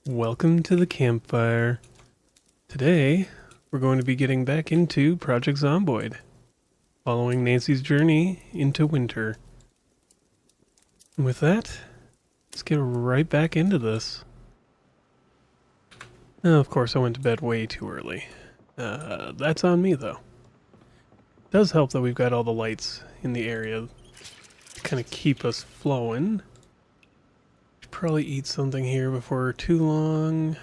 Welcome to the campfire. Today, we're going to be getting back into Project Zomboid, following Nancy's journey into winter. And with that, let's get right back into this. Now, of course, I went to bed way too early. That's on me, though. It does help that we've got all the lights in the area to kind of keep us flowing. Should probably eat something here before too long.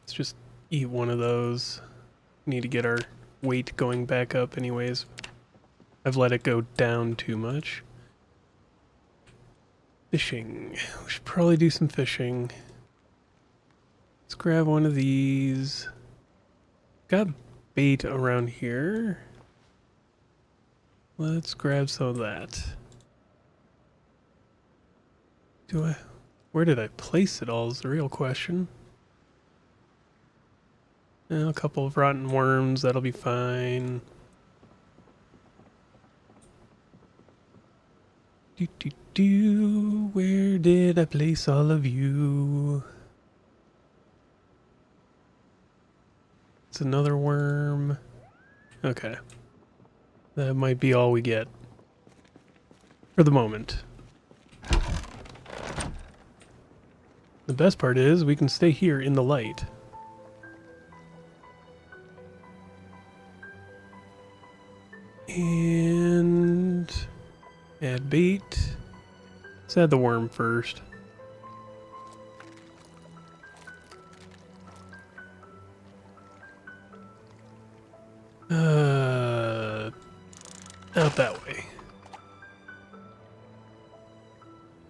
Let's just eat one of those. Need to get our weight going back up anyways. I've let it go down too much. Fishing. We should probably do some fishing. Let's grab one of these. Got bait around here. Let's grab some of that. Where did I place it all is the real question. A couple of rotten worms, that'll be fine. Where did I place all of you? It's another worm. Okay. That might be all we get. For the moment. The best part is we can stay here in the light. And add bait. Let's add the worm first. Out that way.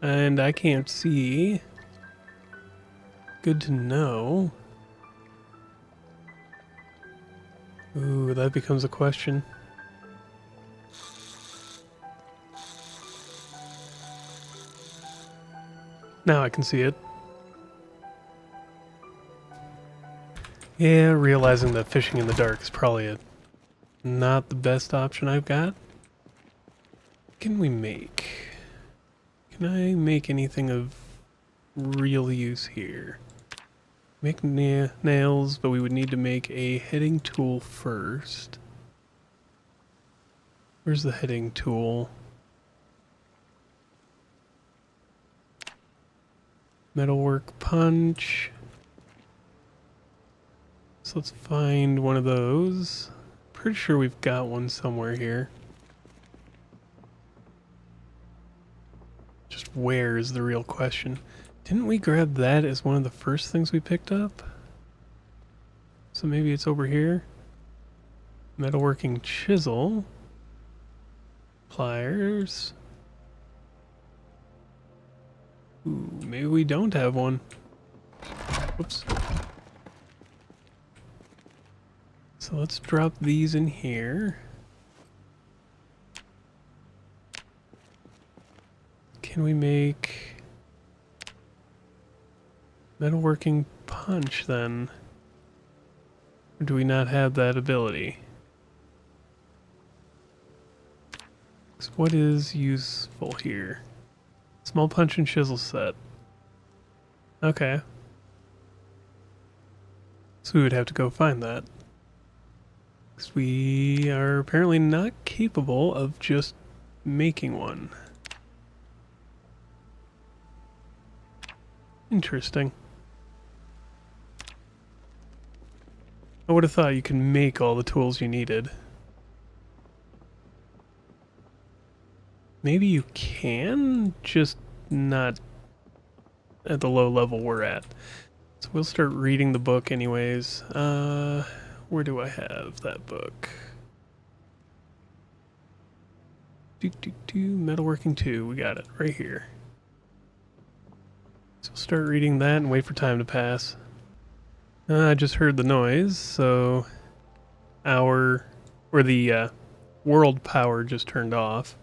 And I can't see. Good to know. Ooh, that becomes a question. Now I can see it. Yeah, realizing that fishing in the dark is probably not the best option I've got. What can we make? Can I make anything of real use here? Make nails, but we would need to make a heading tool first. Where's the heading tool? Metalwork punch. So let's find one of those. Pretty sure we've got one somewhere here. Just where is the real question. Didn't we grab that as one of the first things we picked up? So maybe it's over here. Metalworking chisel. Pliers. Ooh, maybe we don't have one. Whoops. So let's drop these in here. Can we make metalworking punch then? Or do we not have that ability? So what is useful here? Small punch and chisel set. Okay. So we would have to go find that. Because we are apparently not capable of just making one. Interesting. I would have thought you could make all the tools you needed. Maybe you can, just not at the low level we're at. So we'll start reading the book anyways. Where do I have that book? Metalworking 2, we got it right here. So we'll start reading that and wait for time to pass. I just heard the noise, so the world power just turned off.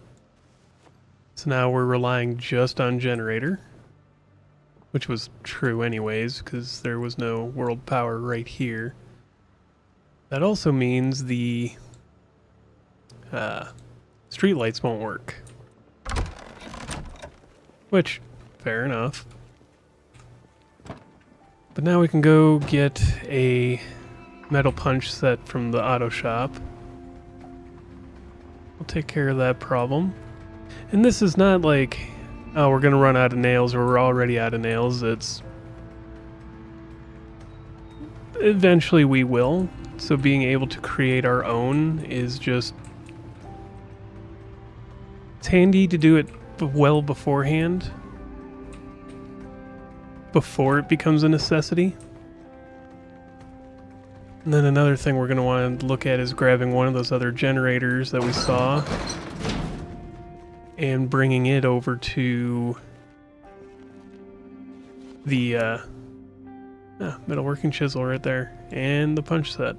So now we're relying just on generator, which was true anyways, because there was no world power right here. That also means the streetlights won't work. Which Fair enough. But now we can go get a metal punch set from the auto shop. We'll take care of that problem. And this is not like, oh, we're gonna run out of nails or we're already out of nails. It's... eventually we will. So being able to create our own is just... it's handy to do it well beforehand. Before it becomes a necessity. And then another thing we're going to want to look at is grabbing one of those other generators that we saw and bringing it over to the metalworking chisel right there and the punch set.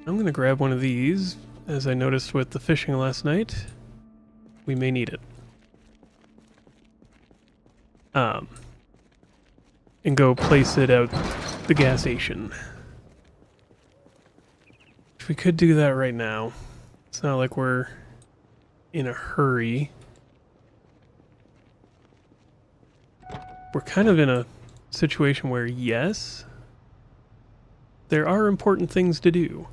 I'm going to grab one of these. As I noticed with the fishing last night, we may need it. And go place it out the gas station. If we could do that right now. It's not like we're in a hurry. We're kind of in a situation where, yes, there are important things to do.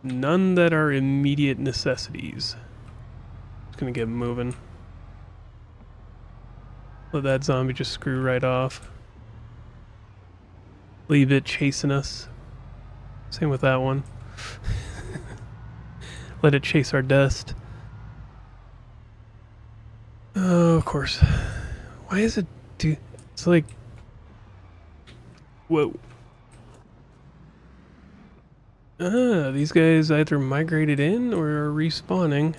None that are immediate necessities. Just gonna get moving. Let that zombie just screw right off. Leave it chasing us. Same with that one. Let it chase our dust. Oh, of course. Why is it do... it's like... whoa. These guys either migrated in or are respawning.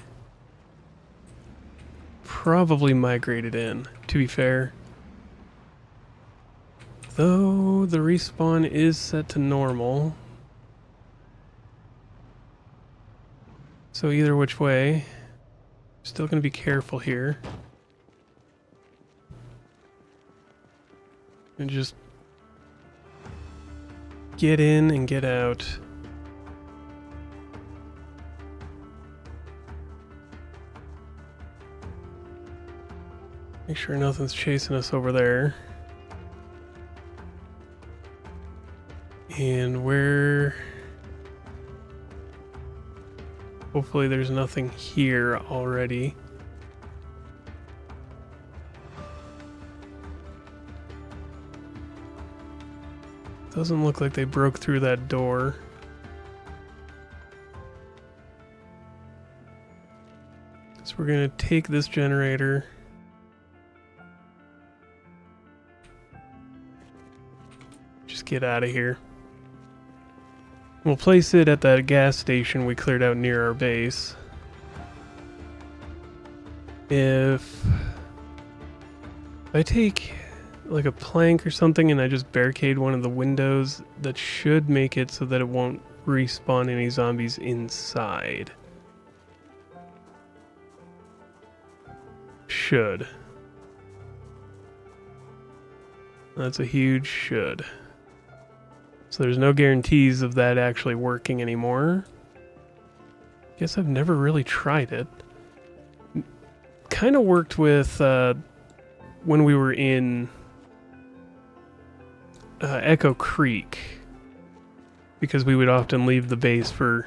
Probably migrated in, to be fair. Though the respawn is set to normal. So either which way, still gonna be careful here. And just get in and get out. Make sure nothing's chasing us over there. And where... hopefully there's nothing here already. Doesn't look like they broke through that door. So we're gonna take this generator. Just get out of here. We'll place it at that gas station we cleared out near our base. If I take like a plank or something and I just barricade one of the windows, that should make it so that it won't respawn any zombies inside. Should. That's a huge should. So there's no guarantees of that actually working anymore. Guess I've never really tried it. Kind of worked with when we were in Echo Creek, because we would often leave the base for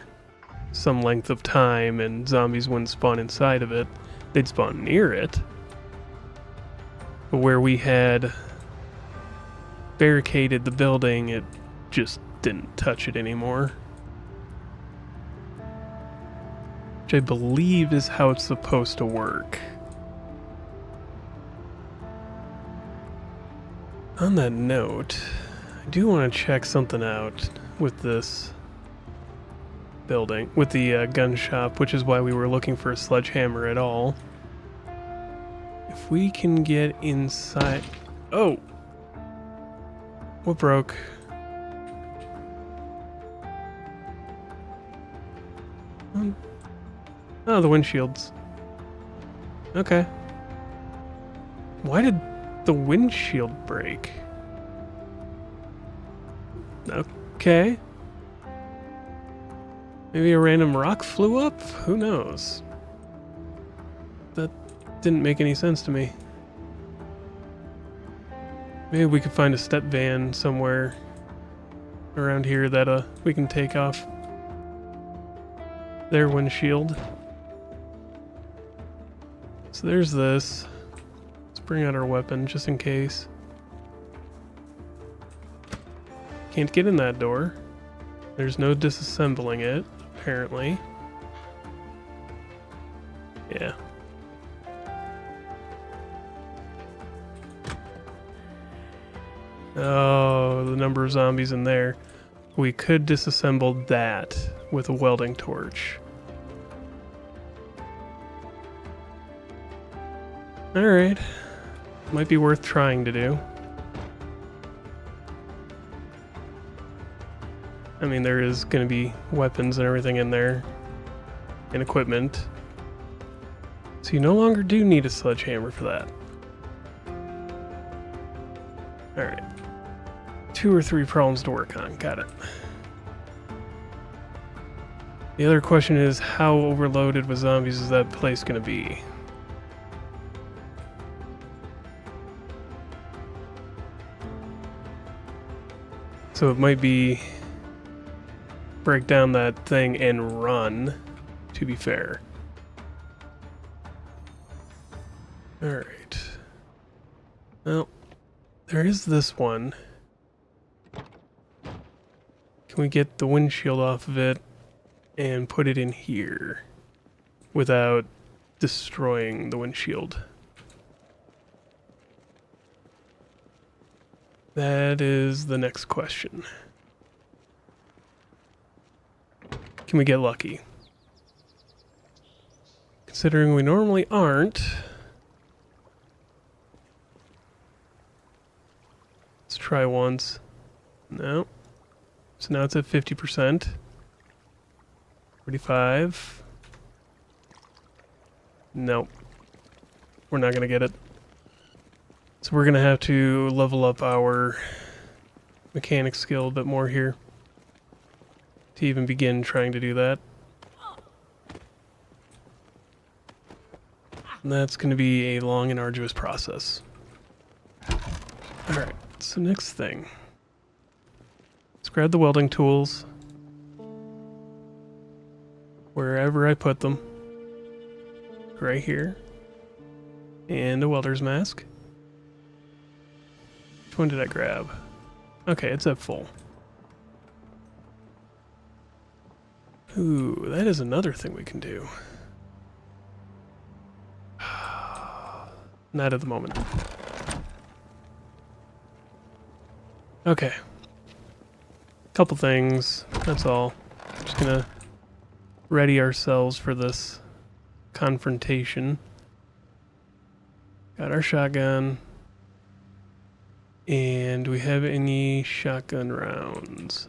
some length of time and zombies wouldn't spawn inside of it. They'd spawn near it. But where we had barricaded the building, it just didn't touch it anymore. Which I believe is how it's supposed to work. On that note, I do want to check something out with this building, with the gun shop, which is why we were looking for a sledgehammer at all. If we can get inside... oh! What broke? Oh, the windshields. Okay. Why did the windshield break? Okay. Maybe a random rock flew up? Who knows? That didn't make any sense to me. Maybe we could find a step van somewhere around here that we can take off their windshield. So there's this. Let's bring out our weapon just in case. Can't get in that door. There's no disassembling it, apparently. Yeah. Oh, the number of zombies in there. We could disassemble that with a welding torch. Alright. Might be worth trying to do. I mean, there is going to be weapons and everything in there. And equipment. So you no longer do need a sledgehammer for that. Alright. 2 or 3 problems to work on. Got it. The other question is, how overloaded with zombies is that place going to be? So it might be break down that thing and run, to be fair. Alright. Well, there is this one. Can we get the windshield off of it and put it in here without destroying the windshield? That is the next question. Can we get lucky? Considering we normally aren't. Let's try once. No. So now it's at 50%. 45. Nope. We're not going to get it. So we're going to have to level up our mechanic skill a bit more here to even begin trying to do that. And that's going to be a long and arduous process. Alright, so next thing. Let's grab the welding tools. Wherever I put them. Right here. And a welder's mask. Which one did I grab? Okay, it's at full. Ooh, that is another thing we can do. Not at the moment. Okay. Couple things, that's all. Just gonna ready ourselves for this confrontation. Got our shotgun. And do we have any shotgun rounds?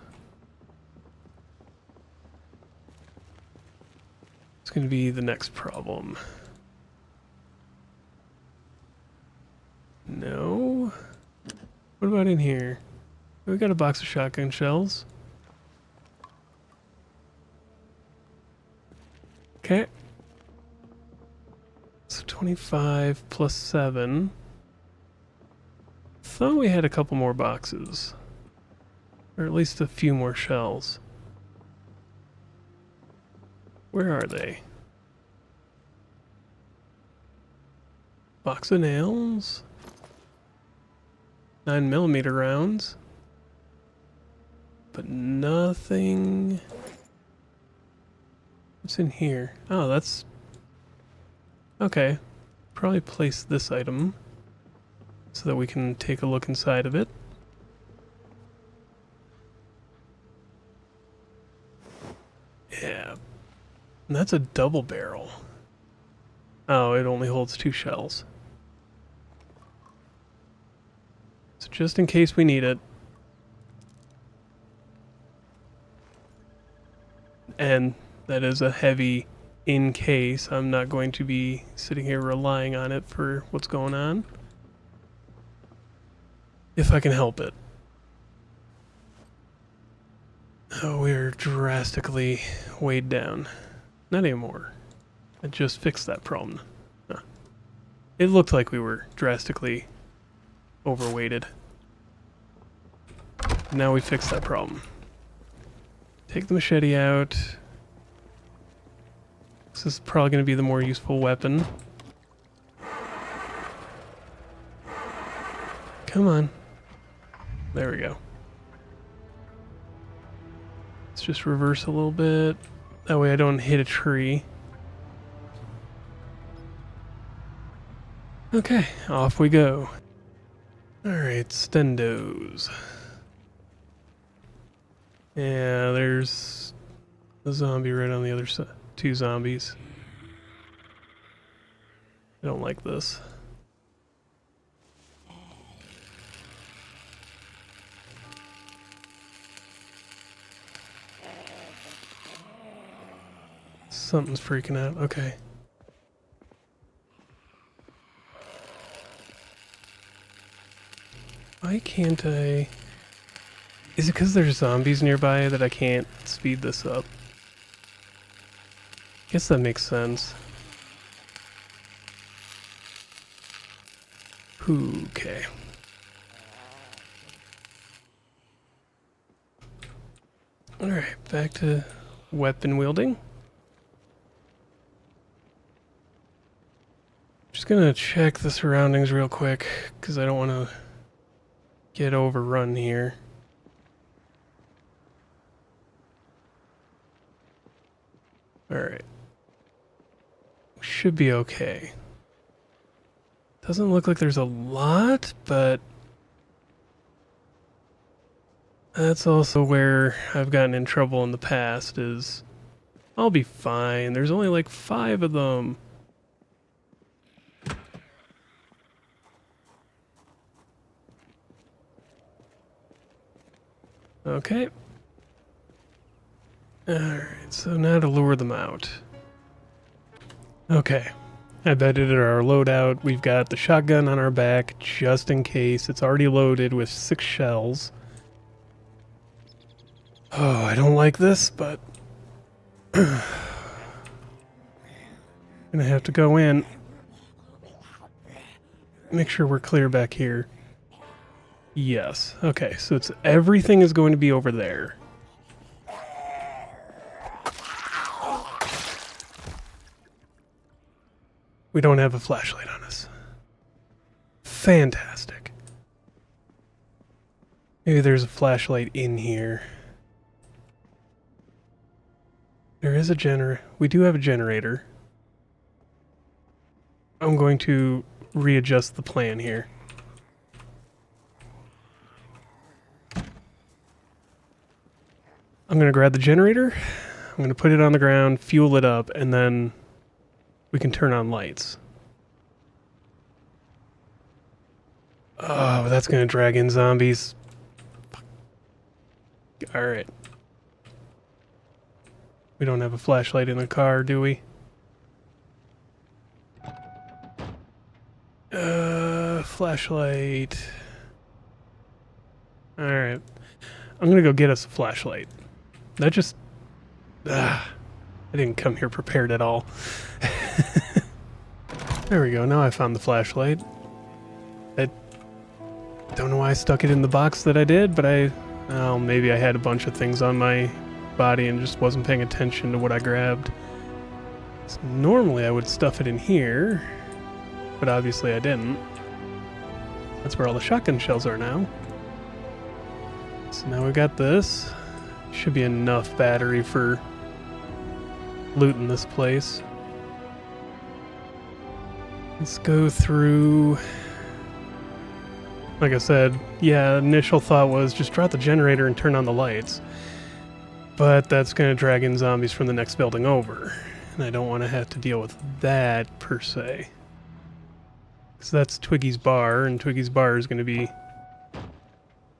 It's going to be the next problem. No? What about in here? We got a box of shotgun shells. Okay. So 25 plus 7. Thought we had a couple more boxes. Or at least a few more shells. Where are they? Box of nails. 9mm rounds. But nothing. What's in here? Oh, that's... Okay. Probably place this item so that we can take a look inside of it. Yeah. And that's a double barrel. Oh, it only holds 2 shells. So just in case we need it. And that is a heavy in case. I'm not going to be sitting here relying on it for what's going on. If I can help it. Oh, we're drastically weighed down. Not anymore. I just fixed that problem. Huh. It looked like we were drastically overweighted. Now we fixed that problem. Take the machete out. This is probably going to be the more useful weapon. Come on. There we go. Let's just reverse a little bit. That way I don't hit a tree. Okay, off we go. Alright, stendos. Yeah, there's the zombie right on the other side. 2 zombies. I don't like this. Something's freaking out. Okay. Why can't I... Is it because there's zombies nearby that I can't speed this up? Guess that makes sense. Okay. Alright, back to weapon wielding. Just gonna check the surroundings real quick, because I don't want to get overrun here. Alright. Should be okay. Doesn't look like there's a lot, but that's also where I've gotten in trouble in the past, is I'll be fine. There's only like 5 of them. Okay. Alright, so now to lure them out. Okay. I've edited our loadout. We've got the shotgun on our back, just in case. It's already loaded with 6 shells. Oh, I don't like this, but... I'm gonna have to go in. Make sure we're clear back here. Yes. Okay, so it's everything is going to be over there. We don't have a flashlight on us. Fantastic. Maybe there's a flashlight in here. There is a generator. We do have a generator. I'm going to readjust the plan here. I'm going to grab the generator. I'm going to put it on the ground, fuel it up, and then we can turn on lights. Oh, that's going to drag in zombies. Alright. We don't have a flashlight in the car, do we? Flashlight. Alright. I'm going to go get us a flashlight. That just... I didn't come here prepared at all. There we go, now I found the flashlight. I don't know why I stuck it in the box that I did, but well, maybe I had a bunch of things on my body and just wasn't paying attention to what I grabbed. So normally I would stuff it in here, but obviously I didn't. That's where all the shotgun shells are now. So now we got this. Should be enough battery for looting this place. Let's go through... Like I said, yeah, initial thought was just drop the generator and turn on the lights. But that's going to drag in zombies from the next building over. And I don't want to have to deal with that, per se. Because that's Twiggy's bar, and Twiggy's bar is going to be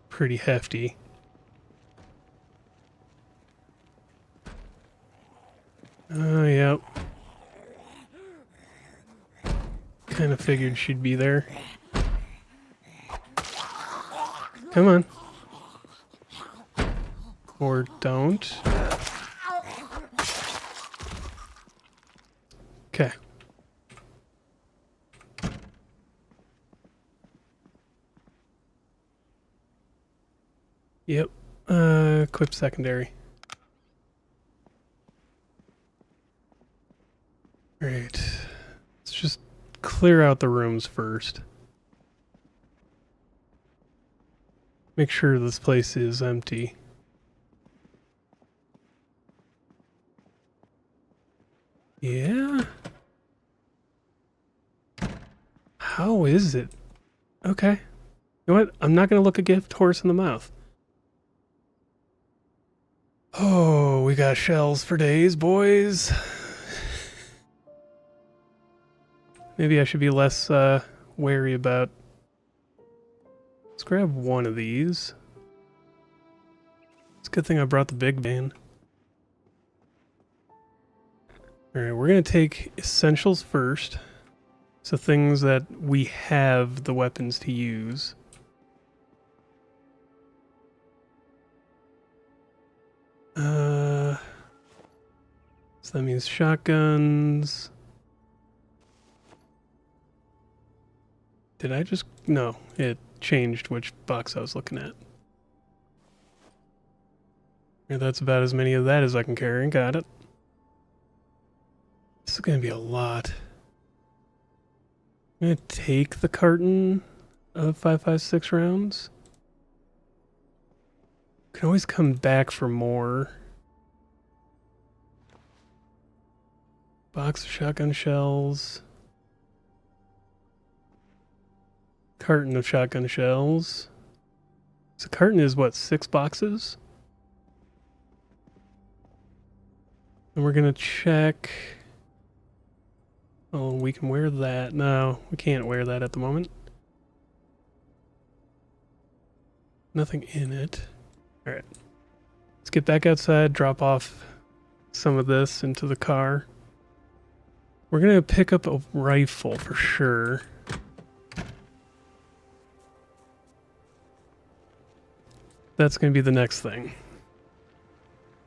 pretty hefty. Oh, yep. Kind of figured she'd be there. Come on. Or don't. Yep. Equip secondary. Alright. Let's just clear out the rooms first. Make sure this place is empty. Yeah? How is it? Okay. You know what? I'm not going to look a gift horse in the mouth. Oh, we got shells for days, boys. Maybe I should be less wary about... Let's grab one of these. It's a good thing I brought the big van. Alright, we're going to take essentials first. So things that we have the weapons to use. So that means shotguns. Did I just... No, it changed which box I was looking at. Yeah, that's about as many of that as I can carry. Got it. This is going to be a lot. I'm going to take the carton of 5.56 rounds. Can always come back for more. Box of shotgun shells. Carton of shotgun shells. So carton is what, 6 boxes? And we're gonna check. Oh, we can wear that. No, we can't wear that at the moment. Nothing in it. Alright. Let's get back outside, drop off some of this into the car. We're gonna pick up a rifle for sure. That's gonna be the next thing.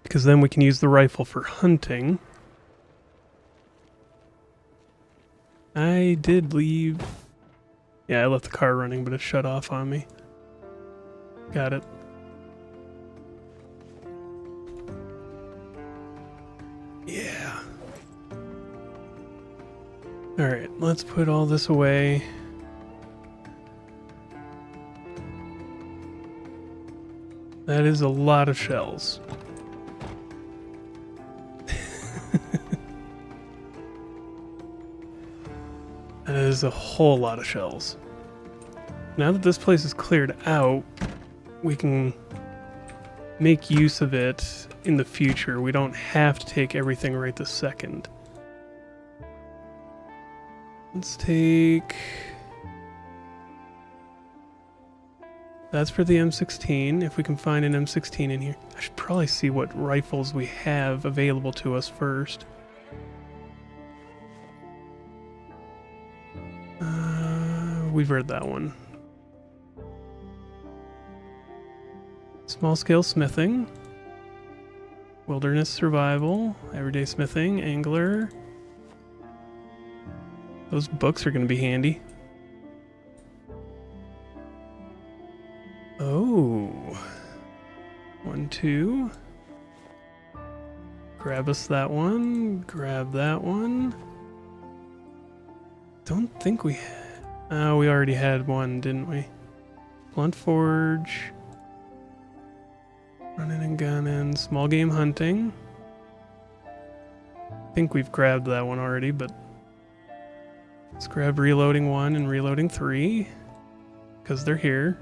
Because then we can use the rifle for hunting. I did leave... Yeah, I left the car running, but it shut off on me. Got it. Yeah. Alright, let's put all this away. That is a lot of shells. That is a whole lot of shells. Now that this place is cleared out, we can make use of it in the future. We don't have to take everything right this second. Let's take... That's for the M16, if we can find an M16 in here. I should probably see what rifles we have available to us first. We've read that one. Small scale smithing. Wilderness survival. Everyday smithing. Angler. Those books are going to be handy. Oh. 1, 2. Grab us that one. Grab that one. Don't think we had... we already had one, didn't we? Blunt forge. Running and gunning. Small game hunting. I think we've grabbed that one already, but... Let's grab reloading 1 and reloading 3. Because they're here.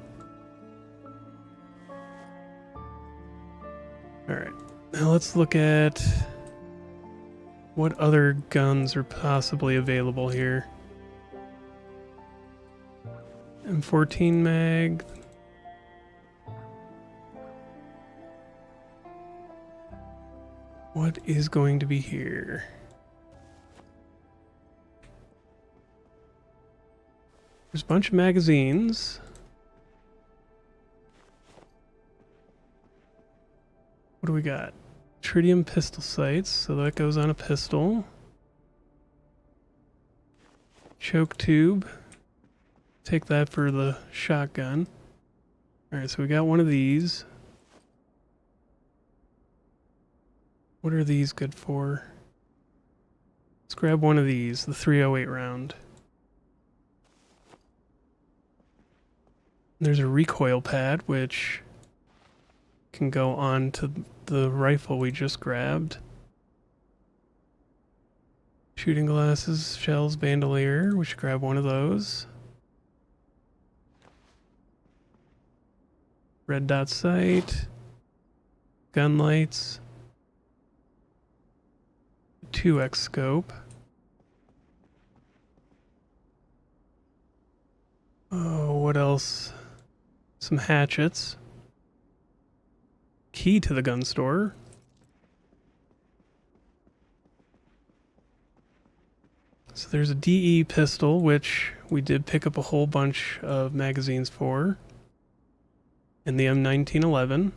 Alright. Now let's look at... what other guns are possibly available here. M14 mag. What is going to be here? There's a bunch of magazines. What do we got? Tritium pistol sights, so that goes on a pistol. Choke tube. Take that for the shotgun. Alright, so we got one of these. What are these good for? Let's grab one of these, the 308 round. There's a recoil pad, which can go on to the rifle we just grabbed. Shooting glasses, shells, bandolier. We should grab one of those. Red dot sight. Gun lights. 2x scope. Oh, what else? Some hatchets. Key to the gun store. So there's a DE pistol, which we did pick up a whole bunch of magazines for. And the M1911.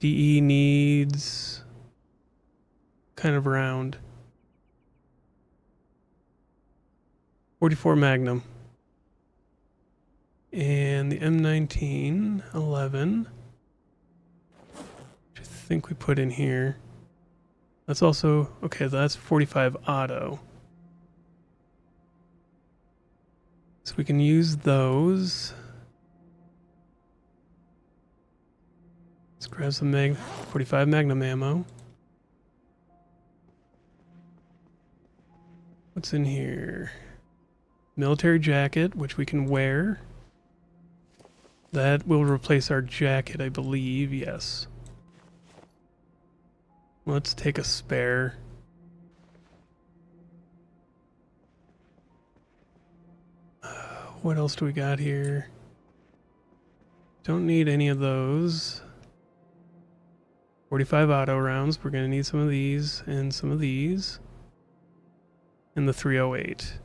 DE needs kind of round. 44 Magnum. And the M1911, which I think we put in here. That's also, okay, that's 45 auto. So we can use those. Let's grab some 45 Magnum ammo. What's in here? Military jacket, which we can wear. That will replace our jacket, I believe, yes. Let's take a spare. What else do we got here? Don't need any of those. 45 auto rounds. We're going to need some of these and some of these. And the 308.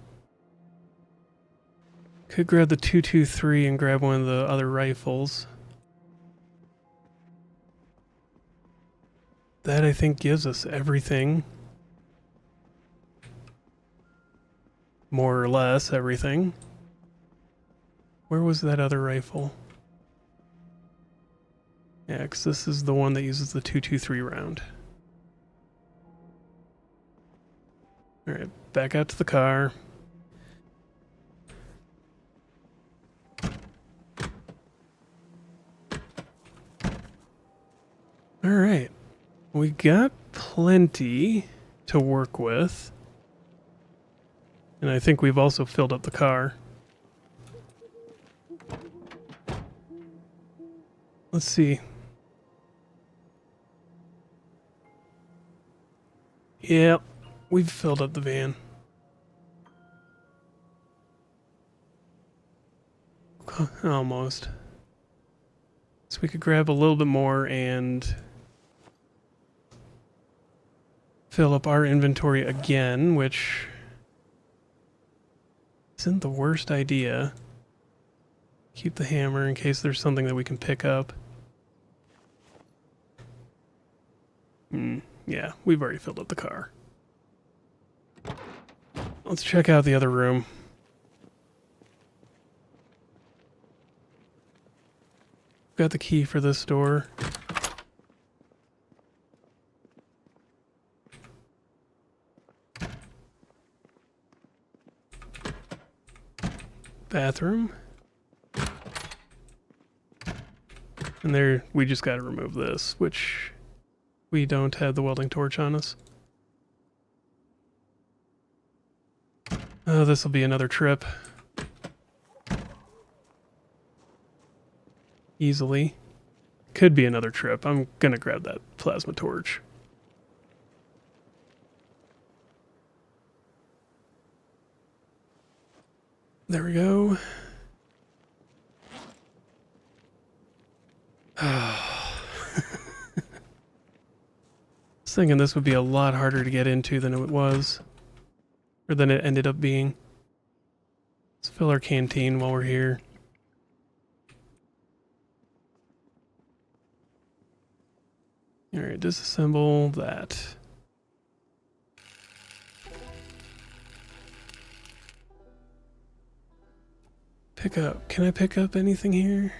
Could grab the 223 and grab one of the other rifles. That, I think, gives us everything. More or less everything. Where was that other rifle? Yeah, because this is the one that uses the 223 round. Alright, back out to the car. Alright. We got plenty to work with. And I think we've also filled up the car. Let's see. Yep, we've filled up the van. Almost. So we could grab a little bit more and fill up our inventory again, which isn't the worst idea. Keep the hammer in case there's something that we can pick up. Yeah, we've already filled up the car. Let's check out the other room. Got the key for this door. Bathroom. And there, we just got to remove this, which we don't have the welding torch on us. Oh, this will be another trip. Easily. Could be another trip. I'm gonna grab that plasma torch. There we go. I was thinking this would be a lot harder to get into than it was. Or than it ended up being. Let's fill our canteen while we're here. Alright, disassemble that. Pick up. Can I pick up anything here?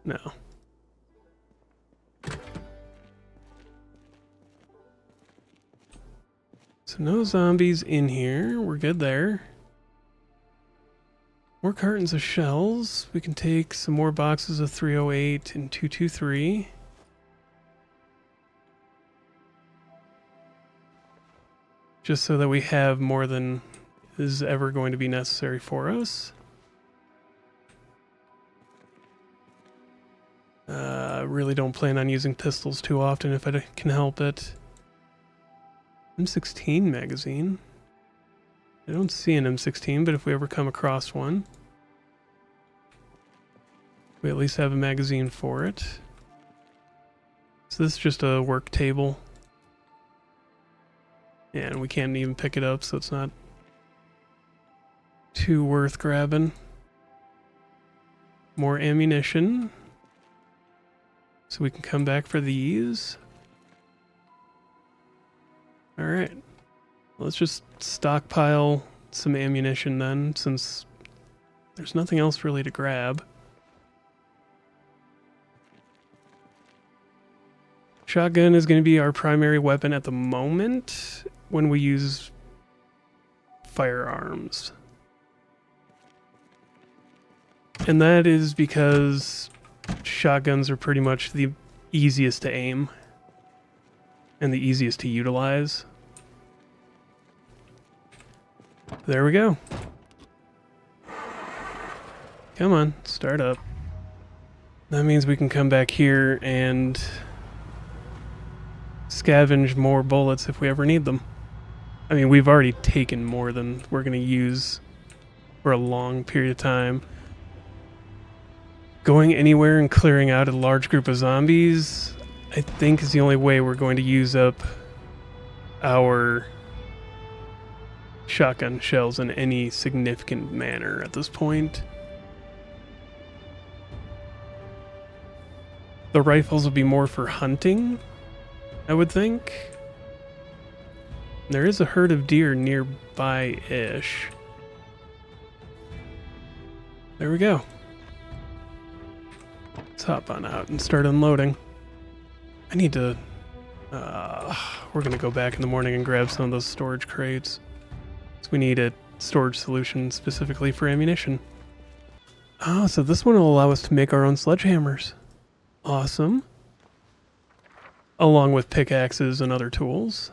No. So no zombies in here. We're good there. More cartons of shells. We can take some more boxes of 308 and 223. Just so that we have more than is ever going to be necessary for us. Really don't plan on using pistols too often if I can help it. M16 magazine. I don't see an M16, but if we ever come across one, we at least have a magazine for it. So this is just a work table. And we can't even pick it up, so it's not too worth grabbing. More ammunition. So we can come back for these. Alright. Let's just stockpile some ammunition then, since there's nothing else really to grab. Shotgun is going to be our primary weapon at the moment when we use firearms. And that is because shotguns are pretty much the easiest to aim and the easiest to utilize. There we go. Come on, start up. That means we can come back here and scavenge more bullets if we ever need them. I mean, we've already taken more than we're going to use for a long period of time. Going anywhere and clearing out a large group of zombies, I think, is the only way we're going to use up our shotgun shells in any significant manner at this point. The rifles will be more for hunting, I would think. There is a herd of deer nearby-ish. There we go. Let's hop on out and start unloading. I need to... we're going to go back in the morning and grab some of those storage crates. So we need a storage solution specifically for ammunition. Oh, so this one will allow us to make our own sledgehammers. Awesome. Along with pickaxes and other tools.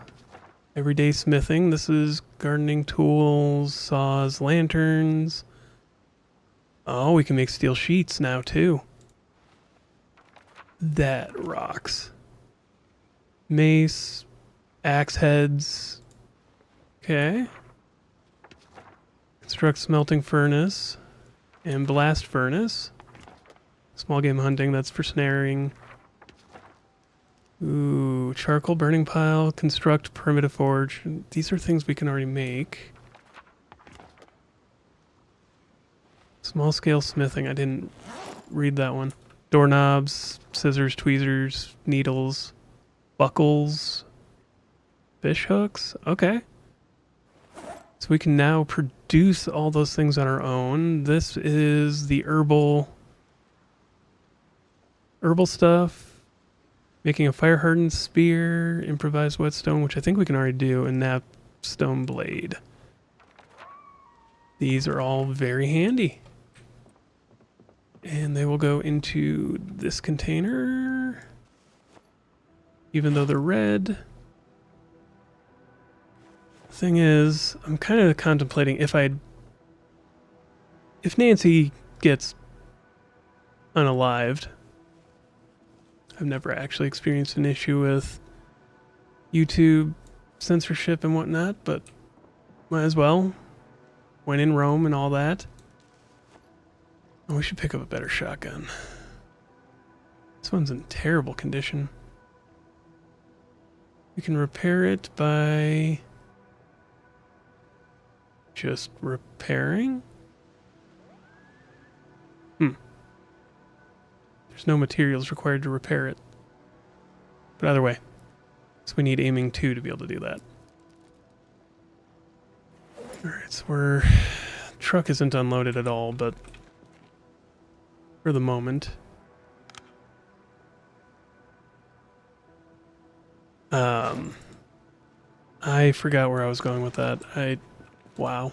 Everyday smithing. This is gardening tools, saws, lanterns. Oh, we can make steel sheets now too. That rocks. Mace, axe heads. Okay. Construct smelting furnace and blast furnace. Small game hunting, that's for snaring. Ooh, charcoal burning pile, construct primitive forge. These are things we can already make. Small scale smithing, I didn't read that one. Doorknobs, scissors, tweezers, needles, buckles, fish hooks. Okay. So we can now produce all those things on our own. This is the herbal stuff. Making a fire hardened spear, improvised whetstone, which I think we can already do, and napstone blade. These are all very handy. And they will go into this container. Even though they're red. Thing is, I'm kind of contemplating if Nancy gets unalived. I've never actually experienced an issue with YouTube censorship and whatnot, but might as well. When in Rome and all that. Oh, we should pick up a better shotgun. This one's in terrible condition. We can repair it by just repairing? There's no materials required to repair it. But either way, so we need aiming 2 to be able to do that. Alright, so truck isn't unloaded at all, but for the moment. I forgot where I was going with that. Wow.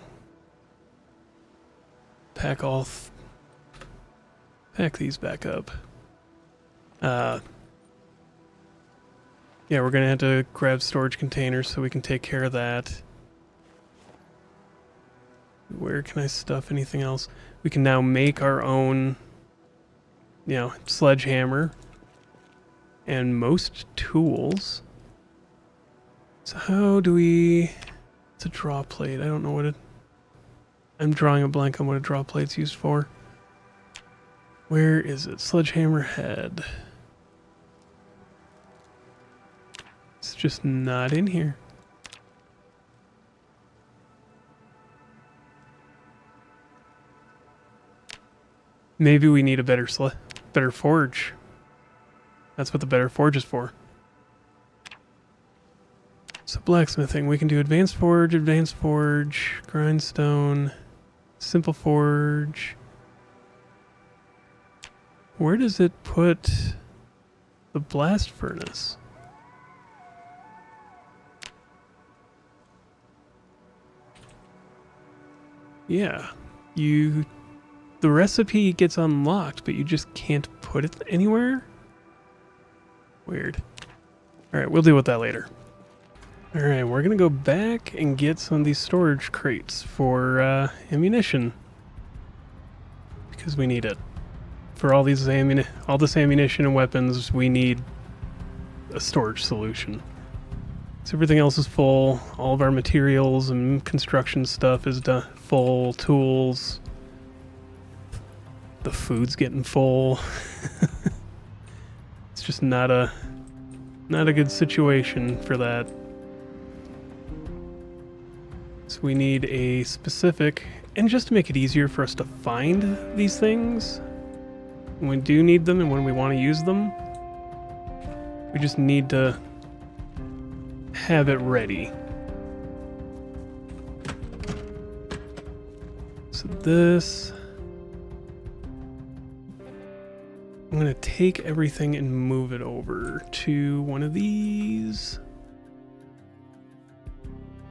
Pack these back up. Yeah, we're gonna have to grab storage containers so we can take care of that. Where can I stuff anything else? We can now make our own, sledgehammer and most tools. So how do we... It's a draw plate. I don't know what it... I'm drawing a blank on what a draw plate's used for. Where is it? Sledgehammer head. It's just not in here. Maybe we need a better forge. That's what the better forge is for. So blacksmithing, we can do advanced forge, grindstone, simple forge. Where does it put the blast furnace? Yeah, the recipe gets unlocked, but you just can't put it anywhere? Weird. Alright, we'll deal with that later. Alright, we're gonna go back and get some of these storage crates for ammunition. Because we need it. For all this ammunition and weapons, we need a storage solution. So everything else is full. All of our materials and construction stuff is full. Tools. The food's getting full. It's just not a good situation for that. So we need a specific, and just to make it easier for us to find these things when we do need them and when we want to use them, we just need to have it ready. So this, I'm going to take everything and move it over to one of these.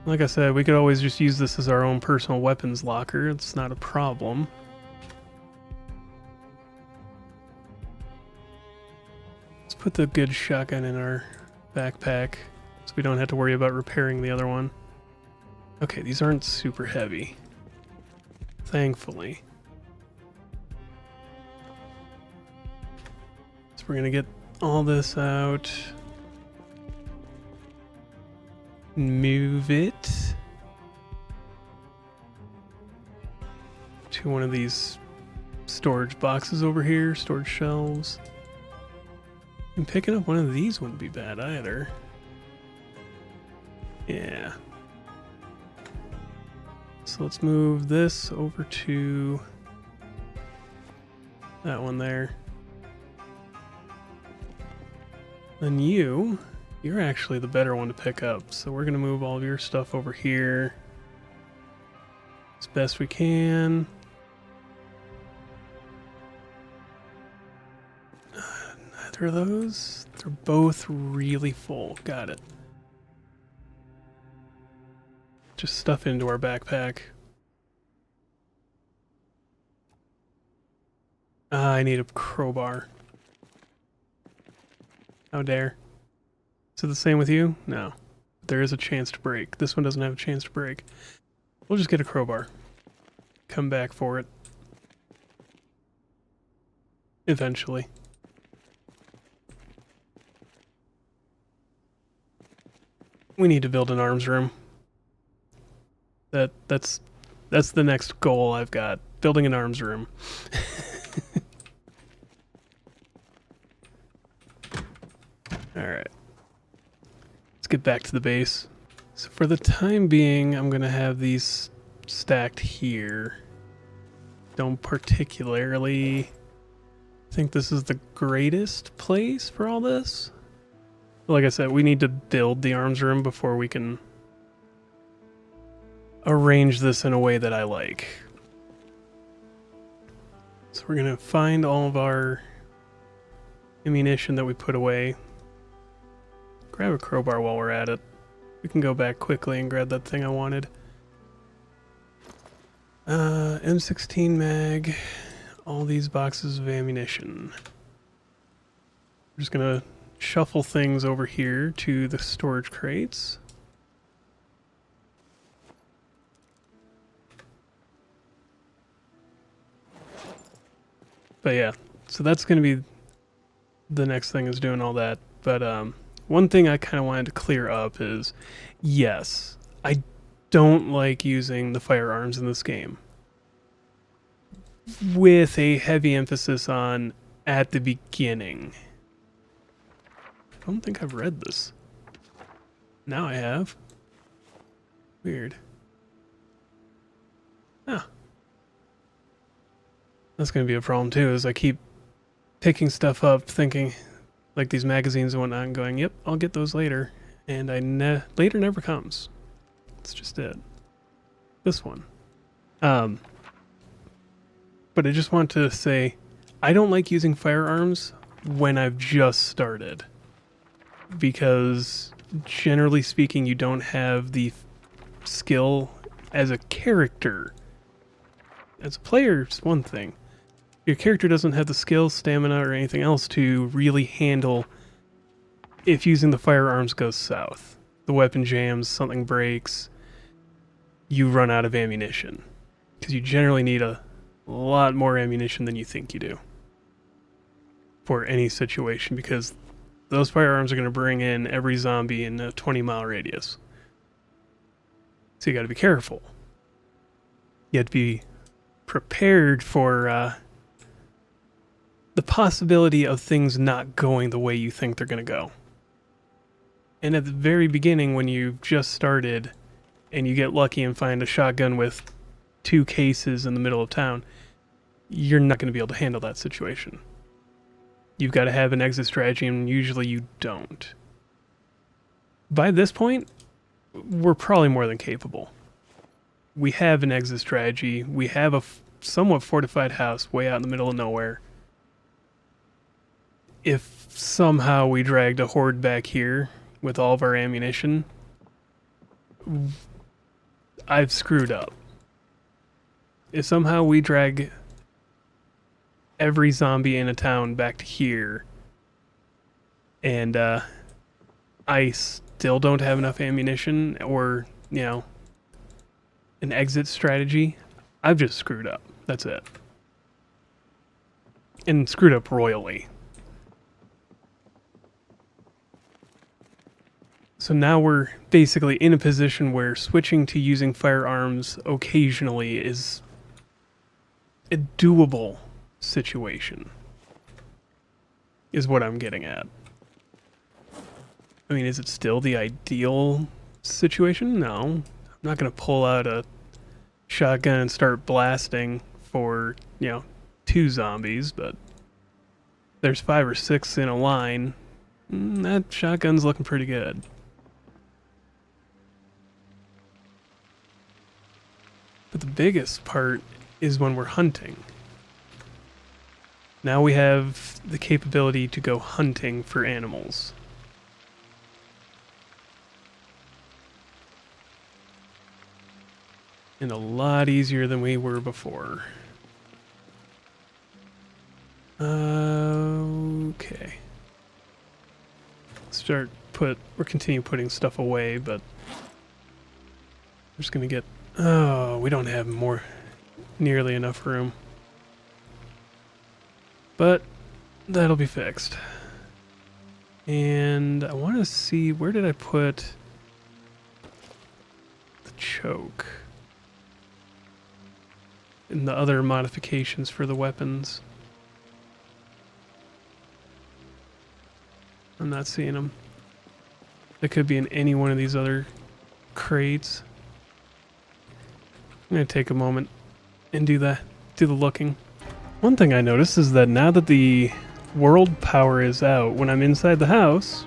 Like I said, we could always just use this as our own personal weapons locker. It's not a problem. Let's put the good shotgun in our backpack so we don't have to worry about repairing the other one. Okay, these aren't super heavy. Thankfully. So we're gonna get all this out. Move it to one of these storage boxes over here, storage shelves. And picking up one of these wouldn't be bad either. Yeah. So let's move this over to that one there. Then you're actually the better one to pick up. So we're going to move all of your stuff over here as best we can. Neither of those. They're both really full. Got it. Just stuff into our backpack. I need a crowbar. How dare. Is it the same with you? No. There is a chance to break. This one doesn't have a chance to break. We'll just get a crowbar. Come back for it. Eventually. We need to build an arms room. That's the next goal I've got. Building an arms room. Alright. Let's get back to the base. So for the time being, I'm going to have these stacked here. Don't particularly think this is the greatest place for all this. Like I said, we need to build the arms room before we can arrange this in a way that I like. So we're going to find all of our ammunition that we put away. Grab a crowbar while we're at it. We can go back quickly and grab that thing I wanted. M16 mag, all these boxes of ammunition. I'm just gonna shuffle things over here to the storage crates. But yeah, so that's gonna be the next thing, is doing all that. But one thing I kind of wanted to clear up is, yes, I don't like using the firearms in this game, with a heavy emphasis on at the beginning. I don't think I've read this. Now I have. Weird. Ah. That's going to be a problem too, is I keep picking stuff up thinking, like these magazines and whatnot, and going, yep, I'll get those later. And later never comes. It's just it. This one. But I just want to say, I don't like using firearms when I've just started. Because, generally speaking, you don't have the skill as a character. As a player, it's one thing. Your character doesn't have the skill, stamina, or anything else to really handle if using the firearms goes south. The weapon jams, something breaks, you run out of ammunition. Because you generally need a lot more ammunition than you think you do for any situation, because those firearms are going to bring in every zombie in a 20-mile radius. So you got to be careful. You have to be prepared for the possibility of things not going the way you think they're going to go. And at the very beginning, when you've just started and you get lucky and find a shotgun with 2 cases in the middle of town, you're not going to be able to handle that situation. You've got to have an exit strategy, and usually you don't. By this point, we're probably more than capable. We have an exit strategy. We have a somewhat fortified house way out in the middle of nowhere. If somehow we dragged a horde back here with all of our ammunition, I've screwed up. If somehow we drag every zombie in a town back to here, and I still don't have enough ammunition or, an exit strategy, I've just screwed up. That's it. And screwed up royally. So now we're basically in a position where switching to using firearms occasionally is a doable situation, is what I'm getting at. I mean, is it still the ideal situation? No. I'm not going to pull out a shotgun and start blasting for, 2 zombies, but there's 5 or 6 in a line. That shotgun's looking pretty good. But the biggest part is when we're hunting. Now we have the capability to go hunting for animals. And a lot easier than we were before. Okay. We're continue putting stuff away, but we're just gonna get, we don't have nearly enough room. But that'll be fixed. And I want to see, where did I put the choke? And the other modifications for the weapons. I'm not seeing them. They could be in any one of these other crates. I'm going to take a moment and do the looking. One thing I noticed is that now that the world power is out, when I'm inside the house,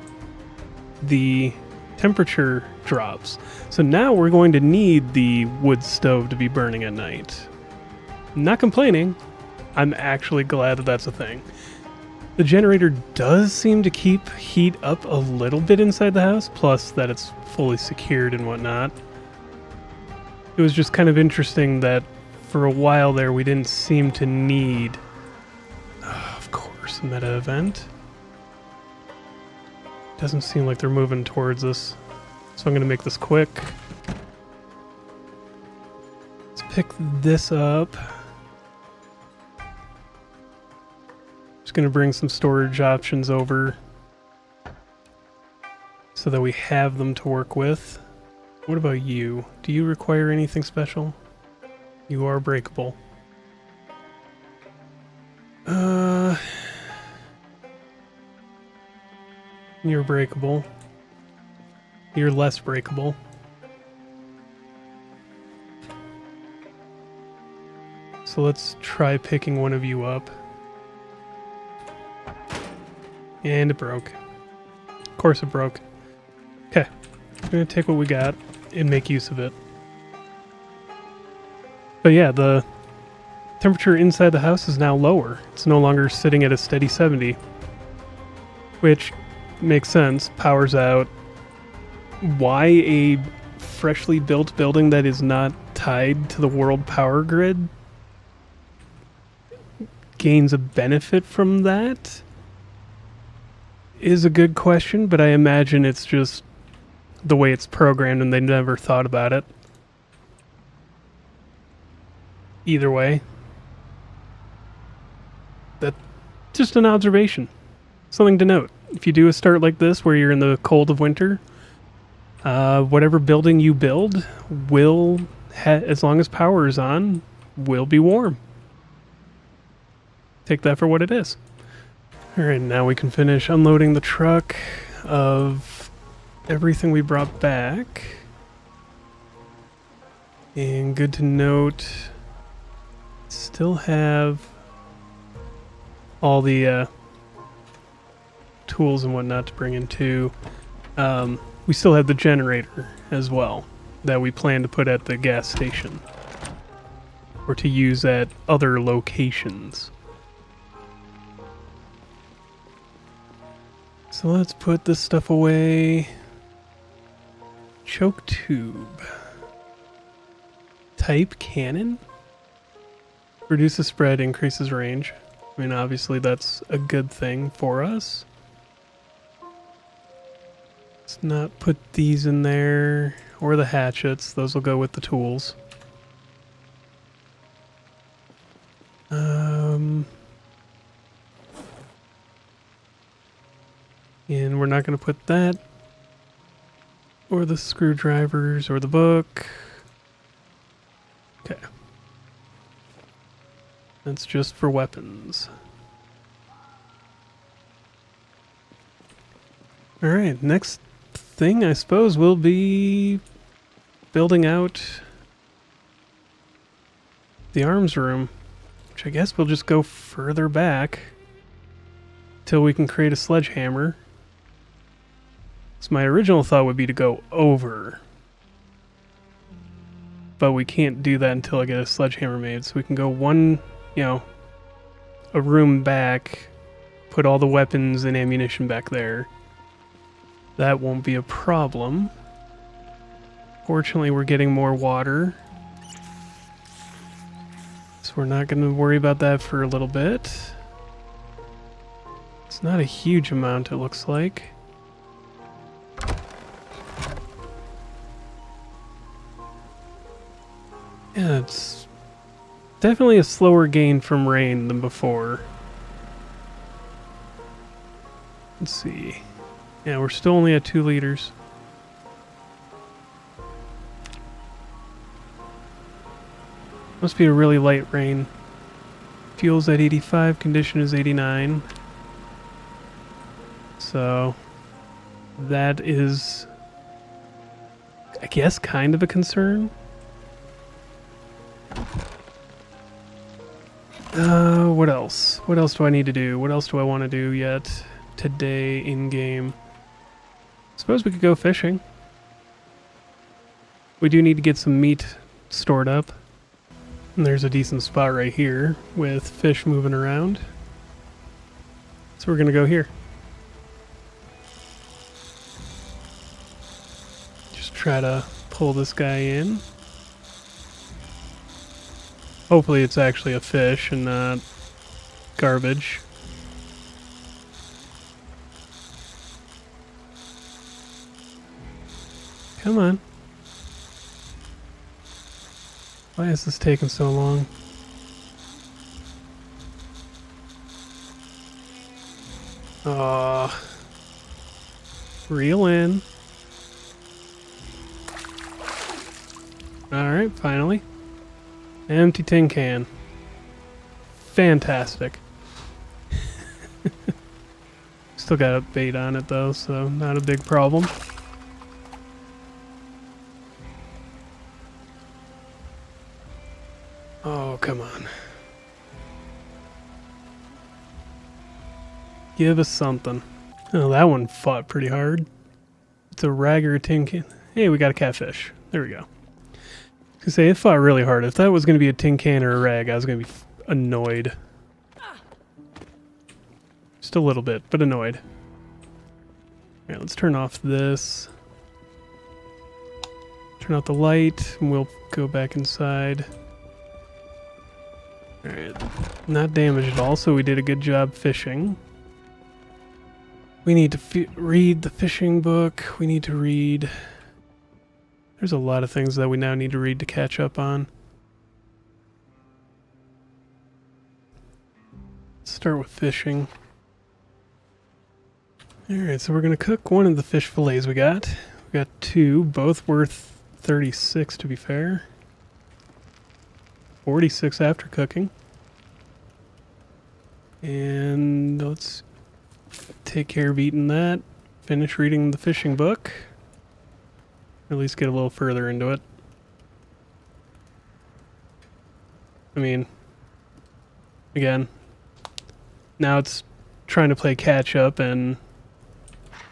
the temperature drops. So now we're going to need the wood stove to be burning at night. I'm not complaining. I'm actually glad that that's a thing. The generator does seem to keep heat up a little bit inside the house, plus that it's fully secured and whatnot. It was just kind of interesting that for a while there we didn't seem to need, of course, a meta event. Doesn't seem like they're moving towards us, so I'm going to make this quick. Let's pick this up. Just going to bring some storage options over so that we have them to work with. What about you? Do you require anything special? You are breakable. You're breakable. You're less breakable. So let's try picking one of you up. And it broke. Of course it broke. Okay. I'm going to take what we got and make use of it. But yeah, the temperature inside the house is now lower. It's no longer sitting at a steady 70. Which makes sense. Power's out. Why a freshly built building that is not tied to the world power grid gains a benefit from that is a good question, but I imagine it's just the way it's programmed and they never thought about it. Either way, that's just an observation. Something to note. If you do a start like this where you're in the cold of winter, whatever building you build will, as long as power is on, will be warm. Take that for what it is. Alright, now we can finish unloading the truck of everything we brought back. And good to note, still have all the tools and whatnot to bring in too. We still have the generator as well that we plan to put at the gas station or to use at other locations. So let's put this stuff away. Choke tube. Type cannon? Reduces spread, increases range. I mean, obviously that's a good thing for us. Let's not put these in there, or the hatchets. Those will go with the tools. And we're not going to put that, or the screwdrivers, or the book. Okay. That's just for weapons. Alright, next thing I suppose will be building out the arms room, which I guess we'll just go further back till we can create a sledgehammer. So my original thought would be to go over, but we can't do that until I get a sledgehammer made. So we can go one, a room back, put all the weapons and ammunition back there. That won't be a problem. Fortunately, we're getting more water, so we're not going to worry about that for a little bit. It's not a huge amount, it looks like. Yeah, it's definitely a slower gain from rain than before. Let's see. Yeah, we're still only at 2 liters. Must be a really light rain. Fuel's at 85, condition is 89. So that is, I guess, kind of a concern. What else? What else do I need to do? What else do I want to do yet today in game? Suppose we could go fishing. We do need to get some meat stored up. And there's a decent spot right here with fish moving around. So we're gonna go here. Just try to pull this guy in. Hopefully it's actually a fish and not garbage. Come on. Why is this taking so long? Aw. Reel in. Alright, finally. Empty tin can. Fantastic. Still got a bait on it though, so not a big problem. Oh, come on. Give us something. Oh, that one fought pretty hard. It's a rag or a tin can. Hey, we got a catfish. There we go. I was gonna say, it fought really hard. If that was gonna be a tin can or a rag, I was gonna be annoyed. Just a little bit, but annoyed. Alright, let's turn off this. Turn out the light, and we'll go back inside. Alright, not damaged at all, so we did a good job fishing. We need to read the fishing book. We need to read... There's a lot of things that we now need to read to catch up on. Let's start with fishing. Alright, so we're going to cook one of the fish fillets we got. We got two, both worth 36 to be fair. 46 after cooking. And let's take care of eating that. Finish reading the fishing book. At least get a little further into it. I mean, again, now it's trying to play catch up and...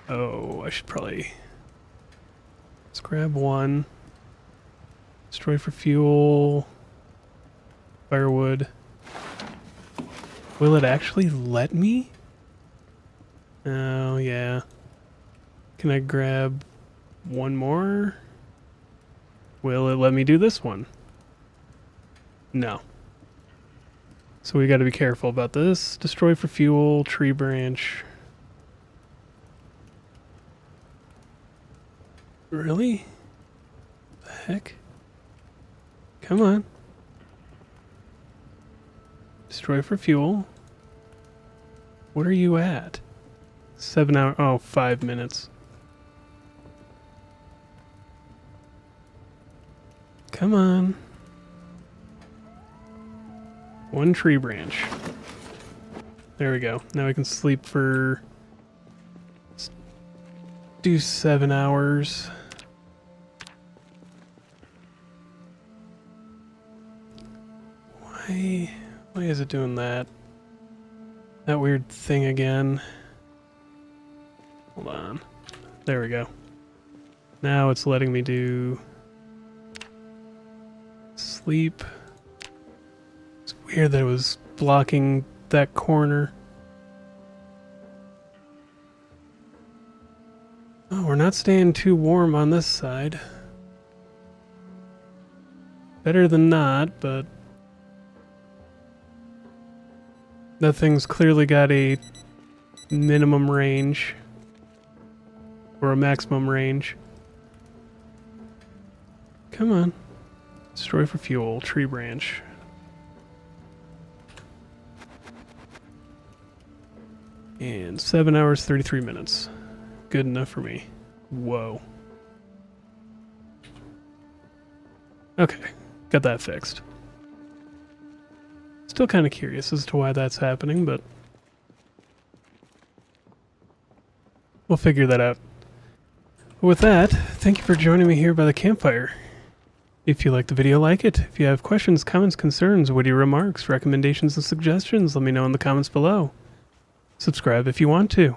Oh, I should probably... Let's grab one. Destroy for fuel. Firewood. Will it actually let me? Oh, yeah. Can I grab one more? Will it let me do this one? No. So we gotta be careful about this. Destroy for fuel, tree branch. Really? The heck? Come on. Destroy for fuel. What are you at? 7 hours. Oh, 5 minutes. Come on. One tree branch. There we go. Now we can sleep for... Let's do 7 hours. Why is it doing that? That weird thing again. Hold on. There we go. Now it's letting me do... Sleep. It's weird that it was blocking that corner. Oh, we're not staying too warm on this side. Better than not, but... That thing's clearly got a minimum range. Or a maximum range. Come on. Destroy for fuel, tree branch. And 7 hours, 33 minutes. Good enough for me. Whoa. Okay, got that fixed. Still kind of curious as to why that's happening, but we'll figure that out. With that, thank you for joining me here by the campfire. If you liked the video, like it. If you have questions, comments, concerns, witty remarks, recommendations, and suggestions, let me know in the comments below. Subscribe if you want to.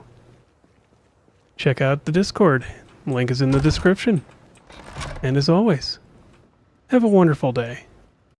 Check out the Discord. Link is in the description. And as always, have a wonderful day.